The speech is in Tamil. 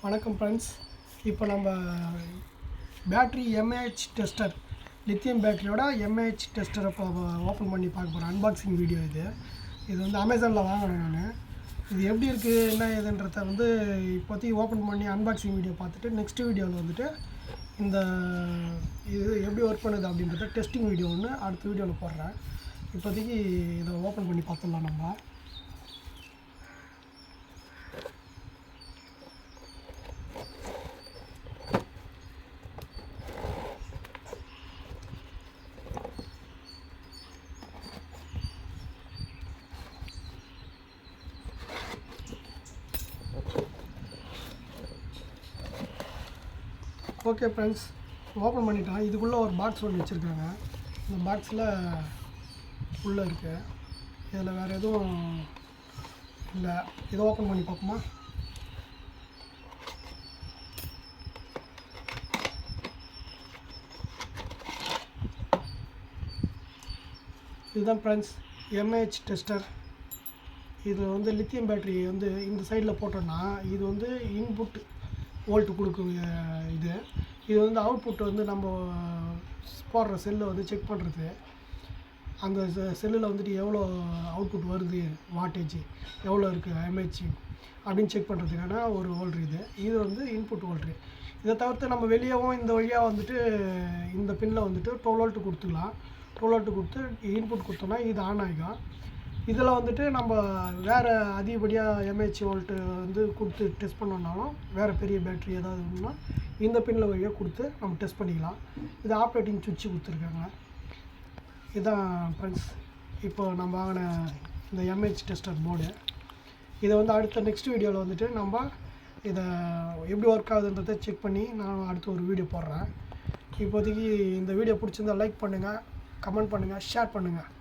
வணக்கம் ஃப்ரெண்ட்ஸ். இப்போ நம்ம பேட்ரி எம்ஏஹெச் டெஸ்டர், லித்தியம் பேட்டரியோட எம்ஏஹெச் டெஸ்டரை இப்போ ஓப்பன் பண்ணி பார்க்க போகிறேன். அன்பாக்சிங் வீடியோ இது வந்து அமேசானில் வாங்கினேன் நான். இது எப்படி இருக்குது என்ன ஏதுன்றதை வந்து இப்போதைக்கு ஓப்பன் பண்ணி அன்பாக்சிங் வீடியோ பார்த்துட்டு நெக்ஸ்ட் வீடியோவில் வந்துட்டு இந்த இது எப்படி ஒர்க் பண்ணுது அப்படின்றத டெஸ்டிங் வீடியோ ஒன்று அடுத்த வீடியோவில் போடுறேன். இப்போதைக்கு இதை ஓப்பன் பண்ணி பார்த்துடலாம் நம்ம. ஓகே ஃப்ரெண்ட்ஸ், ஓப்பன் பண்ணிட்டேன். இதுக்குள்ளே ஒரு பாக்ஸ் ஒன்று வச்சுருக்காங்க. இந்த பாக்ஸில் உள்ளே இருக்குது. இதில் வேறு எதுவும் இல்லை. இதை ஓப்பன் பண்ணி பார்ப்போமா? இதுதான் ஃப்ரெண்ட்ஸ் எம்ஏஹெச் டெஸ்டர். இது வந்து லித்தியம் பேட்டரி வந்து இந்த சைடில் போட்டோன்னா இது வந்து இன்புட் வோல்ட் கொடுக்கும். இது வந்து அவுட்புட் வந்து நம்ம போடுற செல்லை வந்து செக் பண்ணுறது. அந்த செல்லில் வந்துட்டு எவ்வளோ அவுட்புட் வருது, வாட்டேஜ் எவ்வளோ இருக்குது எம்ஏஹெச் அப்படின்னு செக் பண்ணுறதுக்கான ஒரு வோல்ட்ரு. இது வந்து இன்புட் வோல்ட்ரு. இதை தவிர்த்து நம்ம வெளியவும் இந்த வழியாக வந்துட்டு இந்த பின்னில் வந்துட்டு 12 வோல்ட் கொடுத்துக்கலாம். 12 வோல்ட் கொடுத்து இன்புட் கொடுத்தோன்னா இது ஆன் ஆகிடும். இதில் வந்துட்டு நம்ம வேறு அதிகப்படியாக எம்ஏஹெச் வோல்ட்டு வந்து கொடுத்து டெஸ்ட் பண்ணோம்னாலும் வேறு பெரிய பேட்ரி ஏதாவது ஒன்றுனா இந்த பின்னில் வழியாக கொடுத்து நம்ம டெஸ்ட் பண்ணிக்கலாம். இது ஆப்ரேட்டிங் சுவிட்சு கொடுத்துருக்காங்க. இதுதான் ஃப்ரெண்ட்ஸ் இப்போ நம்ம வாங்கின இந்த எம்ஏஹெச் டெஸ்டர் போர்டு. இதை வந்து அடுத்த நெக்ஸ்ட் வீடியோவில் வந்துட்டு நம்ம இதை எப்படி ஒர்க் ஆகுதுன்றதை செக் பண்ணி நான் அடுத்த ஒரு வீடியோ போடுறேன். இப்போதைக்கு இந்த வீடியோ பிடிச்சிருந்தால் லைக் பண்ணுங்கள், கமெண்ட் பண்ணுங்கள், ஷேர் பண்ணுங்கள்.